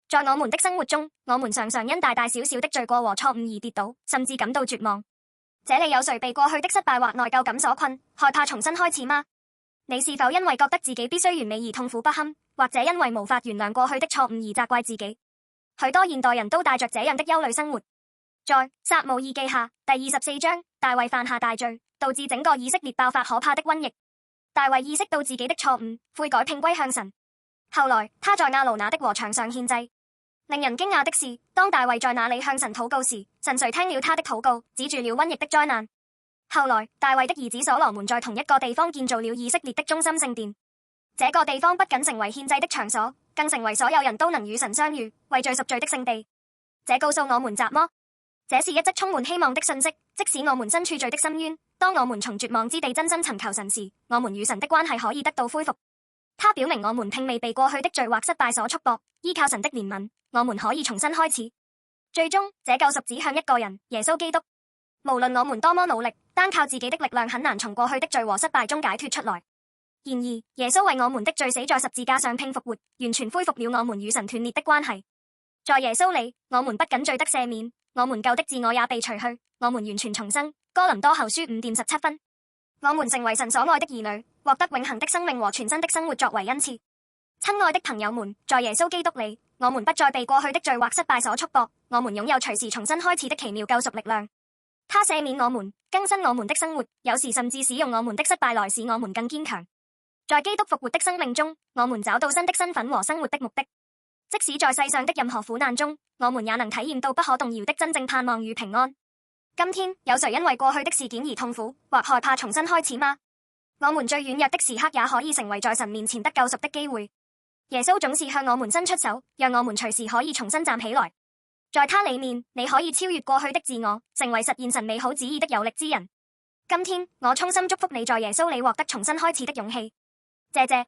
在我們的生活中，我們常常因大大小小的罪過和錯誤而跌倒，甚至感到絕望。這裡有誰被過去的失敗或內疚感所困，害怕重新開始嗎？你是否因為覺得自己必須完美而痛苦不堪，或者因為無法原諒過去的錯誤而責怪自己？許多現代人都帶着這樣的憂慮生活。在撒母耳記下第24章，大衛犯下大罪，導致整個以色列爆發可怕的瘟疫。大衛意識到自己的錯誤，悔改並歸向神。後來他在亞勞拿的禾場上獻祭。令人驚訝的是，當大衛在那裡向神禱告時，神垂聽了他的禱告，止住了瘟疫的災難。後來大衛的兒子所羅門在同一個地方建造了以色列的中心聖殿。這個地方不僅成為獻祭的場所，更成為所有人都能與神相遇、為罪贖罪的聖地。這告訴我們什麼？這是一則充滿希望的訊息。即使我們身處罪的深淵，當我們從絕望之地真心尋求神時，我們與神的關係可以得到恢復。它表明我們並未被過去的罪或失敗所束縛，依靠神的憐憫，我們可以重新開始。最終，這救贖指向一個人，耶穌基督。無論我們多麼努力，單靠自己的力量很難從過去的罪和失敗中解脫出來。然而，耶穌為我們的罪死在十字架上並復活，完全恢復了我們與神斷裂的關係。在耶穌裡，我們不僅罪得赦免，我們舊的自我也被除去，我們完全重生。哥林多後書5:17分。我們成為神所愛的兒女，獲得永恆的生命和全新的生活作為恩賜。親愛的朋友們，在耶穌基督裡，我們不再被過去的罪或失敗所束縛，我們擁有隨時重新開始的奇妙救贖力量。他赦免我們，更新我們的生活，有時甚至使用我們的失敗來使我們更堅強。在基督復活的生命中，我們找到新的身份和生活的目的。即使在世上的任何苦難中，我們也能體驗到不可動搖的真正盼望與平安。今天有誰因為過去的事件而痛苦或害怕重新開始嗎？我們最軟弱的時刻也可以成為在神面前得救贖的機會。耶穌總是向我們伸出手，讓我們隨時可以重新站起來。在他裡面，你可以超越過去的自我，成為實現神美好旨意的有力之人。今天我衷心祝福你在耶穌裡獲得重新開始的勇氣。謝謝。